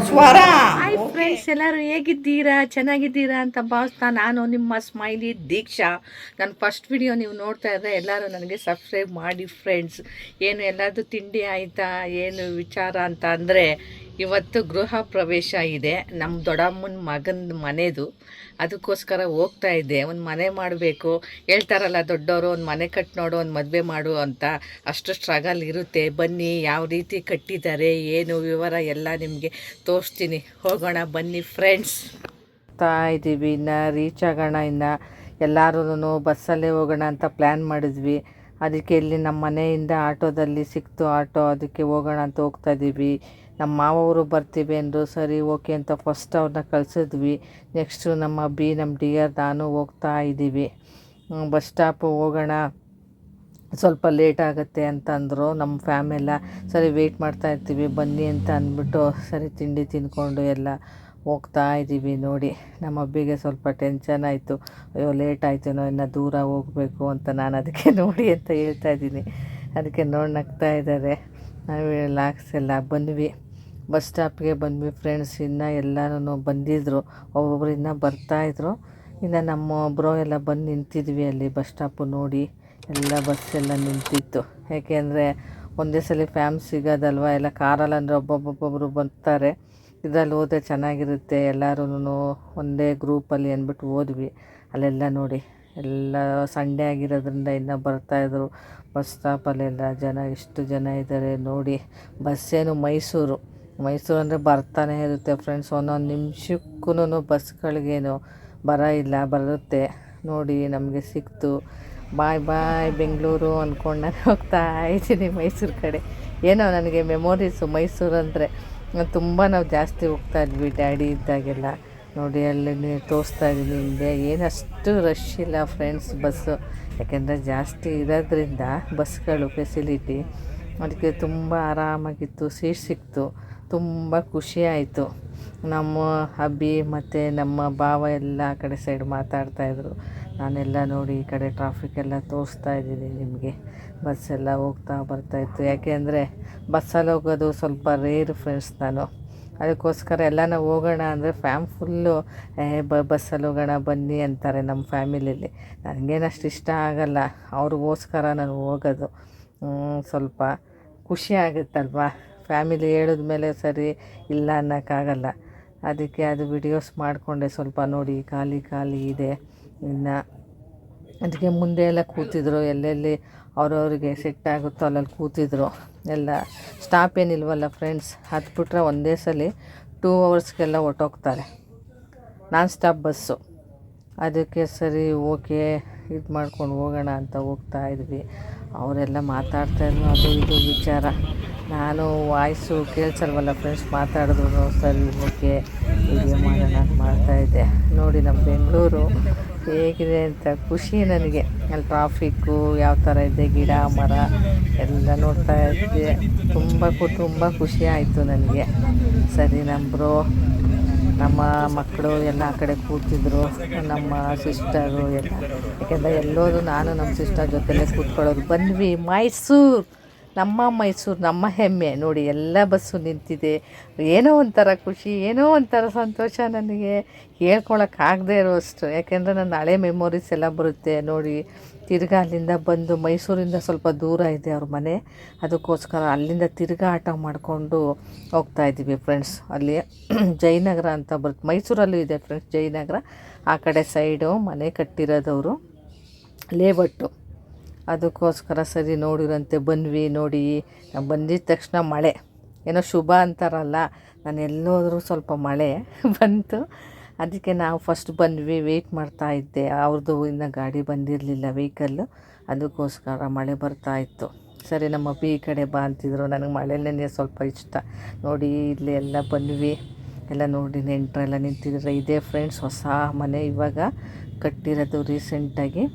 ಸ್ವರ. Hi friends, ಎಲ್ಲರೂ ಹೇಗಿದ್ದೀರಾ? ಚೆನ್ನಾಗಿದ್ದೀರಾ ಅಂತ ಭಾವಿಸ್ತಾ ನಾನು ನಿಮ್ಮ ಸ್ಮೈಲಿ ದೀಕ್ಷಾ. ನನ್ನ ಫಸ್ಟ್ ವಿಡಿಯೋ ನೀವು ನೋಡ್ತಾ ಇದ್ದರೆ ಎಲ್ಲರೂ ನನಗೆ ಸಬ್ಸ್ಕ್ರೈಬ್ ಮಾಡಿ ಫ್ರೆಂಡ್ಸ್. ಏನು ಎಲ್ಲರದ್ದು ತಿಂಡಿ ಆಯಿತಾ, ಏನು ವಿಚಾರ ಅಂತ ಅಂದರೆ, ಇವತ್ತು ಗೃಹ ಪ್ರವೇಶ ಇದೆ ನಮ್ಮ ದೊಡ್ಡಮ್ಮನ ಮಗನ ಮನೆದು. ಅದಕ್ಕೋಸ್ಕರ ಹೋಗ್ತಾ ಇದ್ದೆ. ಒಂದು ಮನೆ ಮಾಡಬೇಕು ಹೇಳ್ತಾರಲ್ಲ ದೊಡ್ಡವರು, ಒಂದು ಮನೆ ಕಟ್ಟಿ ನೋಡು, ಒಂದು ಮದುವೆ ಮಾಡು ಅಂತ. ಅಷ್ಟು ಸ್ಟ್ರಗಲ್ ಇರುತ್ತೆ. ಬನ್ನಿ, ಯಾವ ರೀತಿ ಕಟ್ಟಿದ್ದಾರೆ, ಏನು ವಿವರ ಎಲ್ಲ ನಿಮಗೆ ತೋರಿಸ್ತೀನಿ. ಹೋಗೋಣ ಬನ್ನಿ ಫ್ರೆಂಡ್ಸ್. ಇದ್ದೀವಿ, ಇನ್ನು ರೀಚ್ ಆಗೋಣ. ಇನ್ನು ಎಲ್ಲರೂ ಬಸ್ಸಲ್ಲೇ ಹೋಗೋಣ ಅಂತ ಪ್ಲ್ಯಾನ್ ಮಾಡಿದ್ವಿ. ಅದಕ್ಕೆ ಇಲ್ಲಿ ನಮ್ಮ ಮನೆಯಿಂದ ಆಟೋದಲ್ಲಿ ಸಿಕ್ತು ಆಟೋ, ಅದಕ್ಕೆ ಹೋಗೋಣ ಅಂತ ಹೋಗ್ತಾ ಇದ್ದೀವಿ. ನಮ್ಮ ಮಾವವರು ಬರ್ತೀವಿ ಅಂದರು. ಸರಿ ಓಕೆ ಅಂತ ಫಸ್ಟ್ ಅವ್ರನ್ನ ಕಳಿಸಿದ್ವಿ. ನೆಕ್ಸ್ಟು ನಮ್ಮ ನಮ್ಮ ಡಿಯರ್ ನಾನು ಹೋಗ್ತಾ ಇದ್ದೀವಿ. ಬಸ್ ಸ್ಟಾಪು ಹೋಗೋಣ, ಸ್ವಲ್ಪ ಲೇಟ್ ಆಗುತ್ತೆ ಅಂತಂದರು ನಮ್ಮ ಫ್ಯಾಮೆಲ್ಲ. ಸರಿ ವೆಯ್ಟ್ ಮಾಡ್ತಾ ಇರ್ತೀವಿ ಬನ್ನಿ ಅಂತ ಅಂದ್ಬಿಟ್ಟು ಸರಿ ತಿಂಡಿ ತಿಂದ್ಕೊಂಡು ಎಲ್ಲ ಹೋಗ್ತಾ ಇದ್ದೀವಿ. ನೋಡಿ, ನಮ್ಮ ಅಬ್ಬಿಗೆ ಸ್ವಲ್ಪ ಟೆನ್ಷನ್ ಆಯಿತು. ಅಯ್ಯೋ ಲೇಟ್ ಆಯ್ತೇನೋ, ಇನ್ನು ದೂರ ಹೋಗಬೇಕು ಅಂತ. ನಾನು ಅದಕ್ಕೆ ನೋಡಿ ಅಂತ ಹೇಳ್ತಾ ಇದ್ದೀನಿ. ಅದಕ್ಕೆ ನೋಡಿ ನಗ್ತಾ ಇದ್ದಾರೆ. ನಾವು ಲಾಕ್ಸ್ ಎಲ್ಲ ಬಂದ್ವಿ, ಬಸ್ ಸ್ಟಾಪ್ಗೆ ಬಂದ್ವಿ ಫ್ರೆಂಡ್ಸ್. ಇನ್ನು ಎಲ್ಲರೂ ಬಂದಿದ್ದರು, ಒಬ್ಬೊಬ್ರು ಇನ್ನೂ ಬರ್ತಾಯಿದ್ರು. ಇನ್ನು ನಮ್ಮ ಒಬ್ಬರು ಎಲ್ಲ ಬಂದು ನಿಂತಿದ್ವಿ ಅಲ್ಲಿ ಬಸ್ ಸ್ಟಾಪು. ನೋಡಿ ಎಲ್ಲ ಬಸ್ಸೆಲ್ಲ ನಿಂತಿತ್ತು. ಯಾಕೆಂದರೆ ಒಂದೇ ಸಲ ಸಿಗೋದಲ್ವ, ಎಲ್ಲ ಕಾರಲ್ಲಿ ಅಂದರೆ ಒಬ್ಬೊಬ್ಬೊಬ್ಬೊಬ್ಬರು ಬರ್ತಾರೆ. ಇದರಲ್ಲಿ ಹೋದರೆ ಚೆನ್ನಾಗಿರುತ್ತೆ, ಎಲ್ಲರೂ ಒಂದೇ ಗ್ರೂಪಲ್ಲಿ ಅಂದ್ಬಿಟ್ಟು ಹೋದ್ವಿ. ಅಲ್ಲೆಲ್ಲ ನೋಡಿ, ಎಲ್ಲ ಸಂಡೇ ಆಗಿರೋದ್ರಿಂದ ಇನ್ನೂ ಬರ್ತಾಯಿದ್ರು. ಬಸ್ ಸ್ಟಾಪಲ್ಲೆಲ್ಲ ಜನ ಎಷ್ಟು ಜನ ಇದ್ದಾರೆ ನೋಡಿ. ಬಸ್ಸೇನು ಮೈಸೂರು ಅಂದರೆ ಬರ್ತಾನೆ ಇರುತ್ತೆ ಫ್ರೆಂಡ್ಸ್. ಒಂದೊಂದು ನಿಮಿಷಕ್ಕೂ ಬಸ್ಗಳಿಗೇನು ಬರುತ್ತೆ ನೋಡಿ. ನಮಗೆ ಸಿಕ್ತು. ಬಾಯ್ ಬಾಯ್ ಬೆಂಗಳೂರು ಅಂದ್ಕೊಂಡು ನಾನು ಹೋಗ್ತಾ ಇದ್ದೀನಿ ಮೈಸೂರು ಕಡೆ. ಏನೋ ನನಗೆ ಮೆಮೊರೀಸು ಮೈಸೂರು ಅಂದರೆ. ತುಂಬ ನಾವು ಜಾಸ್ತಿ ಹೋಗ್ತಾ ಇದ್ವಿ ಡ್ಯಾಡಿ ಇದ್ದಾಗೆಲ್ಲ. ನೋಡಿ ಅಲ್ಲಿ ತೋರಿಸ್ತಾ ಇದ್ದೀನಿ ಹಿಂದೆ. ಏನಷ್ಟು ರಶ್ ಇಲ್ಲ ಫ್ರೆಂಡ್ಸ್ ಬಸ್ಸು, ಯಾಕೆಂದರೆ ಜಾಸ್ತಿ ಇರೋದ್ರಿಂದ ಬಸ್ಗಳು ಫೆಸಿಲಿಟಿ. ಅದಕ್ಕೆ ತುಂಬ ಆರಾಮಾಗಿತ್ತು, ಸೀಟ್ ಸಿಕ್ತು, ತುಂಬ ಖುಷಿ ಆಯಿತು. ನಮ್ಮ ಅಬ್ಬಿ ಮತ್ತು ನಮ್ಮ ಭಾವ ಎಲ್ಲ ಆ ಕಡೆ ಸೈಡ್ ಮಾತಾಡ್ತಾಯಿದ್ರು. ನಾನೆಲ್ಲ ನೋಡಿ ಈ ಕಡೆ ಟ್ರಾಫಿಕೆಲ್ಲ ತೋರಿಸ್ತಾ ಇದ್ದೀನಿ ನಿಮಗೆ. ಬಸ್ಸೆಲ್ಲ ಹೋಗ್ತಾ ಬರ್ತಾಯಿತ್ತು. ಯಾಕೆಂದರೆ ಬಸ್ಸಲ್ಲಿ ಹೋಗೋದು ಸ್ವಲ್ಪ ರೇರ್ ಫ್ರೆಂಡ್ಸ್ ನಾನು. ಅದಕ್ಕೋಸ್ಕರ ಎಲ್ಲ ನಾವು ಹೋಗೋಣ ಅಂದರೆ ಫುಲ್ಲು ಬಸ್ಸಲ್ಲಿ ಹೋಗೋಣ ಬನ್ನಿ ಅಂತಾರೆ ನಮ್ಮ ಫ್ಯಾಮಿಲಿಯಲ್ಲಿ. ನನಗೇನಷ್ಟು ಇಷ್ಟ ಆಗಲ್ಲ, ಅವ್ರಿಗೋಸ್ಕರ ನಾನು ಹೋಗೋದು. ಸ್ವಲ್ಪ ಖುಷಿ ಆಗುತ್ತಲ್ವ, ಫ್ಯಾಮಿಲಿ ಹೇಳಿದ್ಮೇಲೆ ಸರಿ ಇಲ್ಲ ಅನ್ನೋಕ್ಕಾಗಲ್ಲ. ಅದಕ್ಕೆ ಅದು ವಿಡಿಯೋಸ್ ಮಾಡಿಕೊಂಡೆ ಸ್ವಲ್ಪ. ನೋಡಿ ಖಾಲಿ ಖಾಲಿ ಇದೆ. ಇನ್ನು ಅದಕ್ಕೆ ಮುಂದೆ ಎಲ್ಲ ಕೂತಿದ್ರು, ಎಲ್ಲೆಲ್ಲಿ ಅವ್ರವ್ರಿಗೆ ಸೆಟ್ ಆಗುತ್ತೋ ಅಲ್ಲಲ್ಲಿ ಕೂತಿದ್ರು ಎಲ್ಲ. ಸ್ಟಾಪ್ ಏನಿಲ್ವಲ್ಲ ಫ್ರೆಂಡ್ಸ್, ಹತ್ಬಿಟ್ರೆ ಒಂದೇ ಸಲ 2 ಅವರ್ಸ್ಗೆಲ್ಲ ಹೊರ್ಟೋಗ್ತಾರೆ, ನಾನ್ ಸ್ಟಾಪ್ ಬಸ್ಸು. ಅದಕ್ಕೆ ಸರಿ ಓಕೆ ಇದು ಮಾಡ್ಕೊಂಡು ಹೋಗೋಣ ಅಂತ ಹೋಗ್ತಾ ಇದ್ವಿ. ಅವರೆಲ್ಲ ಮಾತಾಡ್ತಾಯಿದ್ರು ಅದು ಇದು ವಿಚಾರ. ನಾನು ವಾಯ್ಸು ಕೇಳಿಸಲ್ವಲ್ಲ ಫ್ರೆಂಡ್ಸ್, ಮಾತಾಡಿದ್ರು. ಸರಿ ಓಕೆ ವಿಡಿಯೋ ಮಾಡೋಣ ಅಂತ ಮಾಡ್ತಾಯಿದ್ದೆ. ನೋಡಿ ನಮ್ಮ ಬೆಂಗಳೂರು ಹೇಗಿದೆ ಅಂತ ಖುಷಿ ನನಗೆ. ಅಲ್ಲಿ ಟ್ರಾಫಿಕ್ಕು ಯಾವ ಥರ ಇದೆ, ಗಿಡ ಮರ ಎಲ್ಲ ನೋಡ್ತಾ ಇದ್ದೆ. ತುಂಬ ಖುಷಿ ಆಯಿತು ನನಗೆ. ಸರಿ ನಮ್ಮ ಮಕ್ಕಳು ಎಲ್ಲ ಆ ಕಡೆ ಕೂತಿದ್ರು, ನಮ್ಮ ಸಿಸ್ಟರು ಎಲ್ಲ. ಯಾಕೆಂದರೆ ಎಲ್ಲೋದು ನಾನು ನಮ್ಮ ಸಿಸ್ಟರ್ ಜೊತೆಲೇ ಕೂತ್ಕೊಳ್ಳೋದು. ಬಂದ್ವಿ ಮೈಸೂರು, ನಮ್ಮ ಹೆಮ್ಮೆ. ನೋಡಿ ಎಲ್ಲ ಬಸ್ಸು ನಿಂತಿದೆ. ಏನೋ ಒಂಥರ ಖುಷಿ, ಏನೋ ಒಂಥರ ಸಂತೋಷ ನನಗೆ ಹೇಳ್ಕೊಳಕ್ಕಾಗದೇ ಇರೋಷ್ಟು. ಯಾಕೆಂದರೆ ನನ್ನ ಹಳೆ ಮೆಮೊರೀಸ್ ಎಲ್ಲ ಬರುತ್ತೆ ನೋಡಿ. ತಿರ್ಗಾ ಅಲ್ಲಿಂದ ಬಂದು ಮೈಸೂರಿಂದ ಸ್ವಲ್ಪ ದೂರ ಇದೆ ಅವ್ರ ಮನೆ, ಅದಕ್ಕೋಸ್ಕರ ಅಲ್ಲಿಂದ ತಿರ್ಗಾ ಆಟೋ ಮಾಡಿಕೊಂಡು ಹೋಗ್ತಾಯಿದ್ದೀವಿ ಫ್ರೆಂಡ್ಸ್. ಅಲ್ಲಿ ಜಯನಗರ ಅಂತ ಬರುತ್ತೆ, ಮೈಸೂರಲ್ಲೂ ಇದೆ ಫ್ರೆಂಡ್ಸ್ ಜಯನಗರ. ಆ ಕಡೆ ಸೈಡು ಮನೆ ಕಟ್ಟಿರೋದವರು ಲೇಔಟು. ಅದಕ್ಕೋಸ್ಕರ ಸರಿ ನೋಡಿರಂತೆ ಬಂದ್ವಿ. ನೋಡಿ ಬಂದಿದ್ದ ತಕ್ಷಣ ಮಳೆ, ಏನೋ ಶುಭ ಅಂತಾರಲ್ಲ, ನಾನು ಎಲ್ಲೋದ್ರೂ ಸ್ವಲ್ಪ ಮಳೆ ಬಂತು. ಅದಕ್ಕೆ ನಾವು ಫಸ್ಟ್ ಬಂದ್ವಿ, ವೆಯ್ಟ್ ಮಾಡ್ತಾ ಇದ್ದೆ. ಅವ್ರದ್ದು ಇನ್ನೂ ಗಾಡಿ ಬಂದಿರಲಿಲ್ಲ, ವೆಹಿಕಲ್ಲು. ಅದಕ್ಕೋಸ್ಕರ ಮಳೆ ಬರ್ತಾಯಿತ್ತು. ಸರಿ ನಮ್ಮ ಅಬ್ಬಿ ಈ ಕಡೆ ಬಾ ಅಂತಿದ್ರು. ನನಗೆ ಮಳೆಯಲ್ಲೇ ಸ್ವಲ್ಪ ಇಷ್ಟ. ನೋಡಿ ಇಲ್ಲಿ ಎಲ್ಲ ಬಂದ್ವಿ. ಎಲ್ಲ ನೋಡಿ ನೆಂಟರೆಲ್ಲ ನಿಂತಿದ್ರೆ. ಇದೇ ಫ್ರೆಂಡ್ಸ್ ಹೊಸ ಮನೆ ಇವಾಗ ಕಟ್ಟಿರೋದು ರೀಸೆಂಟಾಗಿ.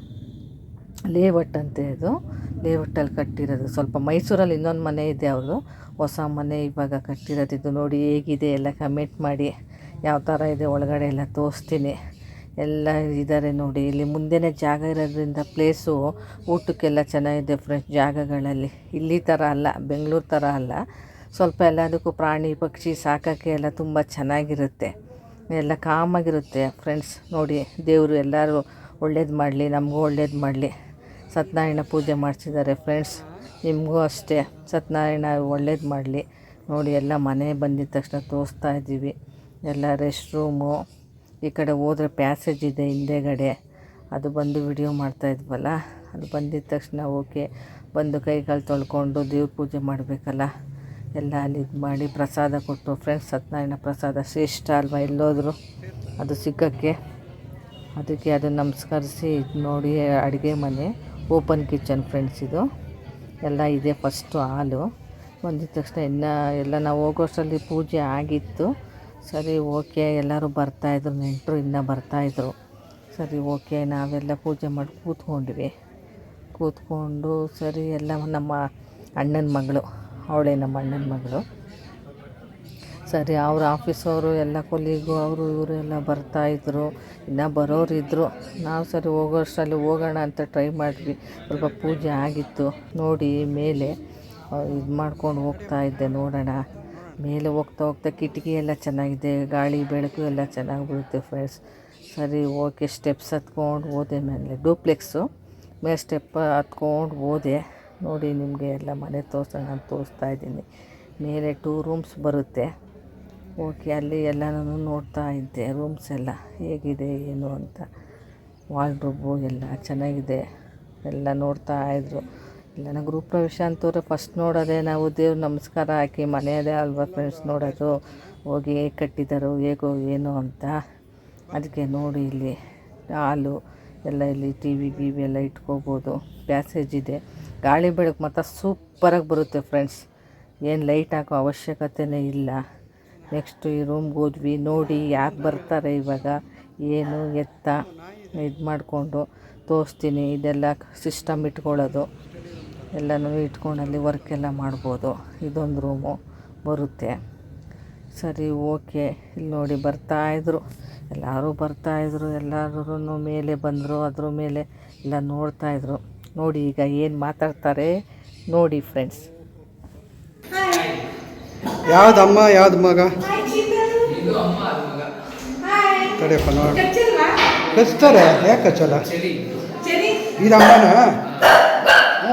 ಲೇಔಟ್ ಅಂತೆ ಇದು, ಲೇಔಟಲ್ಲಿ ಕಟ್ಟಿರೋದು. ಸ್ವಲ್ಪ ಮೈಸೂರಲ್ಲಿ ಇನ್ನೊಂದು ಮನೆ ಇದೆ ಅವ್ರದ್ದು, ಹೊಸ ಮನೆ ಇವಾಗ ಕಟ್ಟಿರೋದಿದ್ದು. ನೋಡಿ ಹೇಗಿದೆ ಎಲ್ಲ ಕಮೆಂಟ್ ಮಾಡಿ. ಯಾವ ಥರ ಇದೆ ಒಳಗಡೆ ಎಲ್ಲ ತೋರಿಸ್ತೀನಿ. ಎಲ್ಲ ಇದ್ದಾರೆ ನೋಡಿ. ಇಲ್ಲಿ ಮುಂದೆನೇ ಜಾಗ ಇರೋದ್ರಿಂದ ಪ್ಲೇಸು ಊಟಕ್ಕೆಲ್ಲ ಚೆನ್ನಾಗಿದೆ ಫ್ರೆಂಡ್ಸ್. ಜಾಗಗಳಲ್ಲಿ ಇಲ್ಲಿ ಥರ ಅಲ್ಲ, ಬೆಂಗಳೂರು ಥರ ಅಲ್ಲ. ಸ್ವಲ್ಪ ಎಲ್ಲದಕ್ಕೂ ಪ್ರಾಣಿ ಪಕ್ಷಿ ಸಾಕೋಕ್ಕೆ ಎಲ್ಲ ತುಂಬ ಚೆನ್ನಾಗಿರುತ್ತೆ, ಎಲ್ಲ ಕಾಮಾಗಿರುತ್ತೆ ಫ್ರೆಂಡ್ಸ್. ನೋಡಿ, ದೇವರು ಎಲ್ಲರೂ ಒಳ್ಳೇದು ಮಾಡಲಿ, ನಮಗೂ ಒಳ್ಳೇದು ಮಾಡಲಿ. ಸತ್ಯನಾರಾಯಣ ಪೂಜೆ ಮಾಡಿಸಿದ್ದಾರೆ ಫ್ರೆಂಡ್ಸ್. ನಿಮಗೂ ಅಷ್ಟೇ ಸತ್ಯನಾರಾಯಣ ಒಳ್ಳೇದು ಮಾಡಲಿ. ನೋಡಿ, ಎಲ್ಲ ಮನೆ ಬಂದಿದ್ದ ತಕ್ಷಣ ತೋರಿಸ್ತಾ ಇದ್ದೀವಿ. ಎಲ್ಲ ರೆಸ್ಟ್ ರೂಮು, ಈ ಕಡೆ ಹೋದರೆ ಪ್ಯಾಸೇಜ್ ಇದೆ ಹಿಂದೆಗಡೆ, ಅದು ಬಂದು ವಿಡಿಯೋ ಮಾಡ್ತಾಯಿದ್ವಲ್ಲ. ಅದು ಬಂದಿದ್ದ ತಕ್ಷಣ ಓಕೆ ಬಂದು ಕೈ ಕಾಲು ತೊಳ್ಕೊಂಡು ದೇವ್ರ ಪೂಜೆ ಮಾಡಬೇಕಲ್ಲ, ಎಲ್ಲ ಅಲ್ಲಿ ಇದು ಮಾಡಿ ಪ್ರಸಾದ ಕೊಟ್ಟು ಫ್ರೆಂಡ್ಸ್. ಸತ್ಯನಾರಾಯಣ ಪ್ರಸಾದ ಶ್ರೇಷ್ಠ ಅಲ್ವಾ ಎಲ್ಲೋದ್ರು ಅದು ಸಿಕ್ಕಕ್ಕೆ. ಅದಕ್ಕೆ ಅದನ್ನು ನಮಸ್ಕರಿಸಿ ನೋಡಿ. ಅಡುಗೆ ಮನೆ, ಓಪನ್ ಕಿಚನ್ ಫ್ರೆಂಡ್ಸ್. ಇದು ಎಲ್ಲ ಇದೆ. ಫಸ್ಟು ಹಾಲು ಬಂದಿದ್ದ ತಕ್ಷಣ ಎಲ್ಲ ನಾವು ಹೋಗೋಷ್ಟರಲ್ಲಿ ಪೂಜೆ ಆಗಿತ್ತು. ಸರಿ ಓಕೆ, ಎಲ್ಲರೂ ಬರ್ತಾಯಿದ್ರು, ನೆಂಟರು ಇನ್ನೂ ಬರ್ತಾಯಿದ್ರು. ಸರಿ ಓಕೆ, ನಾವೆಲ್ಲ ಪೂಜೆ ಮಾಡಿ ಕೂತ್ಕೊಂಡು ಸರಿ ಎಲ್ಲ ನಮ್ಮ ಅಣ್ಣನ ಮಗಳು, ಅವಳೇ ನಮ್ಮ ಅಣ್ಣನ ಮಗಳು. ಸರಿ ಅವ್ರ ಆಫೀಸವರು ಎಲ್ಲ ಕೊಲೀಗು ಅವರು ಇವರು ಎಲ್ಲ ಬರ್ತಾಯಿದ್ರು, ಇನ್ನೂ ಬರೋರಿದ್ದರು. ನಾವು ಸರಿ ಹೋಗೋಷ್ಟರಲ್ಲಿ ಹೋಗೋಣ ಅಂತ ಟ್ರೈ ಮಾಡಿದ್ವಿ. ಸ್ವಲ್ಪ ಪೂಜೆ ಆಗಿತ್ತು ನೋಡಿ. ಮೇಲೆ ಇದು ಮಾಡ್ಕೊಂಡು ಹೋಗ್ತಾಯಿದ್ದೆ, ನೋಡೋಣ. ಮೇಲೆ ಹೋಗ್ತಾ ಕಿಟಕಿ ಎಲ್ಲ ಚೆನ್ನಾಗಿದೆ, ಗಾಳಿ ಬೆಳಕು ಎಲ್ಲ ಚೆನ್ನಾಗಿ ಬರುತ್ತೆ ಫ್ರೆಂಡ್ಸ್. ಸರಿ ಓಕೆ, ಸ್ಟೆಪ್ಸ್ ಹತ್ಕೊಂಡು ಹೋದೆ ಮೇಲೆ. ಡೂಪ್ಲೆಕ್ಸು ಮೇಲೆ ಸ್ಟೆಪ್ ಹತ್ಕೊಂಡು ಹೋದೆ ನೋಡಿ. ನಿಮಗೆ ಎಲ್ಲ ಮನೆ ತೋರಿಸೋಣ ಅಂತ ತೋರಿಸ್ತಾ ಇದ್ದೀನಿ. ಮೇಲೆ 2 ರೂಮ್ಸ್ ಬರುತ್ತೆ. ಓಕೆ, ಅಲ್ಲಿ ಎಲ್ಲನೂ ನೋಡ್ತಾ ಇದ್ದೆ, ರೂಮ್ಸ್ ಎಲ್ಲ ಹೇಗಿದೆ ಏನು ಅಂತ. ವಾರ್ಡ್ರೋಬು ಎಲ್ಲ ಚೆನ್ನಾಗಿದೆ, ಎಲ್ಲ ನೋಡ್ತಾ ಇದ್ರು. ಎಲ್ಲ ಗೃಹ ಪ್ರವೇಶ ಅಂತವ್ರೆ ಫಸ್ಟ್ ನೋಡೋದೆ ನಾವು. ದೇವ್ರ ನಮಸ್ಕಾರ ಹಾಕಿ ಮನೆಯದೇ ಅಲ್ವಾ ಫ್ರೆಂಡ್ಸ್ ನೋಡೋದು. ಹೋಗಿ ಹೇಗೆ ಕಟ್ಟಿದ್ದಾರೋ ಹೇಗೋ ಏನೋ ಅಂತ. ಅದಕ್ಕೆ ನೋಡಿ, ಇಲ್ಲಿ ಹಾಲು ಎಲ್ಲ, ಇಲ್ಲಿ ಟಿ ವಿ ಎಲ್ಲ ಇಟ್ಕೋಬೋದು. ಪ್ಯಾಸೇಜ್ ಇದೆ, ಗಾಳಿ ಬೆಳಕು ಮಾತ್ರ ಸೂಪರಾಗಿ ಬರುತ್ತೆ ಫ್ರೆಂಡ್ಸ್. ಏನು ಲೈಟ್ ಹಾಕೋ ಅವಶ್ಯಕತೆಯೇ ಇಲ್ಲ. ನೆಕ್ಸ್ಟು ಈ ರೂಮ್ಗೆ ಹೋದ್ವಿ ನೋಡಿ. ಯಾರು ಬರ್ತಾರೆ ಇವಾಗ ಏನು ಎತ್ತ ಇದು ಮಾಡಿಕೊಂಡು ತೋರಿಸ್ತೀನಿ. ಇದೆಲ್ಲ ಸಿಸ್ಟಮ್ ಇಟ್ಕೊಳ್ಳೋದು, ಎಲ್ಲನೂ ಇಟ್ಕೊಂಡಲ್ಲಿ ವರ್ಕೆಲ್ಲ ಮಾಡ್ಬೋದು. ಇದೊಂದು ರೂಮು ಬರುತ್ತೆ. ಸರಿ ಓಕೆ, ಇಲ್ಲಿ ನೋಡಿ ಬರ್ತಾಯಿದ್ರು, ಎಲ್ಲರೂ ಬರ್ತಾಯಿದ್ರು. ಎಲ್ಲರೂ ಮೇಲೆ ಬಂದರು, ಅದ್ರ ಮೇಲೆ ಎಲ್ಲ ನೋಡ್ತಾಯಿದ್ರು ನೋಡಿ. ಈಗ ಏನು ಮಾತಾಡ್ತಾರೆ ನೋಡಿ ಫ್ರೆಂಡ್ಸ್. ಯಾವ್ದು ಅಮ್ಮ ಯಾವ್ದು ಮಗ? ತಡೆಯಪ್ಪ ನೋಡಿ, ಕಚ್ತಾರೆ. ಯಾಕೆ ಕಚ್ಚಲ್ಲ? ಇದು ಅಮ್ಮನ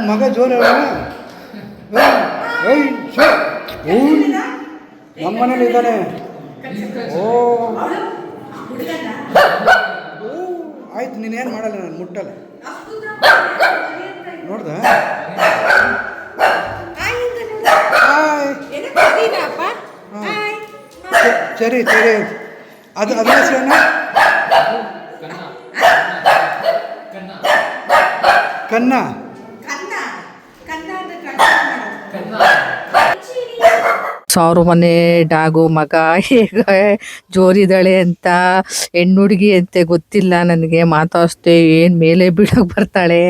ಮಗ ಜೋರ ನಮ್ಮನೇಲಿ ಇದ್ದಾನೆ. ಓ ಆಯ್ತು, ನೀನೇನು ಮಾಡಲ್ಲ, ನಾನು ಮುಟ್ಟಲ್ಲ. ನೋಡ್ದ? ಸರಿ ಸರಿ, ಅದು ಅದ್ರ ಹೆಸರೇನು? ಕನ್ನ. ಸಾವಿರ ಮನೆ ಡಾಗು ಮಗ ಹೇಗೆ ಜೋರಿದ್ದಾಳೆ ಅಂತ, ಹೆಣ್ಣುಡುಗಿ ಅಂತೆ ಗೊತ್ತಿಲ್ಲ ನನಗೆ. ಮಾತಾಡಿಸ್ದೆ ಏನು ಮೇಲೆ ಬೀಳೋಕೆ ಬರ್ತಾಳೆ.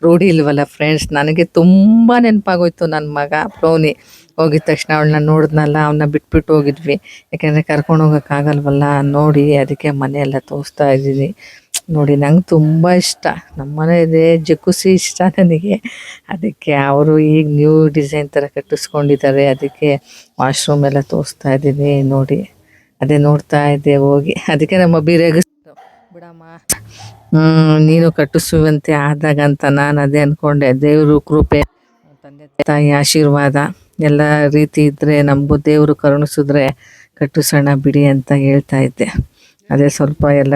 ರೂಢಿ ಇಲ್ವಲ್ಲ ಫ್ರೆಂಡ್ಸ್. ನನಗೆ ತುಂಬ ನೆನಪಾಗೋಯ್ತು ನನ್ನ ಮಗ ಪ್ಲೋನಿ. ಹೋಗಿದ ತಕ್ಷಣ ಅವಳನ್ನ ನೋಡಿದ್ನಲ್ಲ, ಅವನ್ನ ಬಿಟ್ಬಿಟ್ಟು ಹೋಗಿದ್ವಿ. ಯಾಕೆಂದರೆ ಕರ್ಕೊಂಡು ಹೋಗೋಕ್ಕಾಗಲ್ವಲ್ಲ ನೋಡಿ. ಅದಕ್ಕೆ ಮನೆಯೆಲ್ಲ ತೋರಿಸ್ತಾ ಇದ್ದೀನಿ ನೋಡಿ. ನಂಗೆ ತುಂಬ ಇಷ್ಟ. ನಮ್ಮ ಮನೆ ಇದೆ, ಜಕ್ಕುಸಿ ಇಷ್ಟ ನನಗೆ. ಅದಕ್ಕೆ ಅವರು ಈಗ ನ್ಯೂ ಡಿಸೈನ್ ಥರ ಕಟ್ಟಿಸ್ಕೊಂಡಿದ್ದಾರೆ. ಅದಕ್ಕೆ ವಾಶ್ರೂಮ್ ಎಲ್ಲ ತೋರಿಸ್ತಾ ಇದ್ದೀನಿ ನೋಡಿ. ಅದೇ ನೋಡ್ತಾ ಇದ್ದೆ ಹೋಗಿ. ಅದಕ್ಕೆ ನಮ್ಮ ಬೀರೇಗಿಸ್ತು, ಬಿಡಮ್ಮ ನೀನು ಕಟ್ಟಿಸುವಂತೆ ಆದಾಗಂತ ನಾನು ಅದೇ ಅಂದ್ಕೊಂಡೆ. ದೇವರು ಕೃಪೆ, ತಂದೆ ತಾಯಿ ಆಶೀರ್ವಾದ ಎಲ್ಲ ರೀತಿ ಇದ್ದರೆ ನಮಗೂ ದೇವರು ಕರುಣಿಸಿದ್ರೆ ಕಟ್ಟಿಸೋಣ ಬಿಡಿ ಅಂತ ಹೇಳ್ತಾ ಇದ್ದೆ. ಅದೇ ಸ್ವಲ್ಪ ಎಲ್ಲ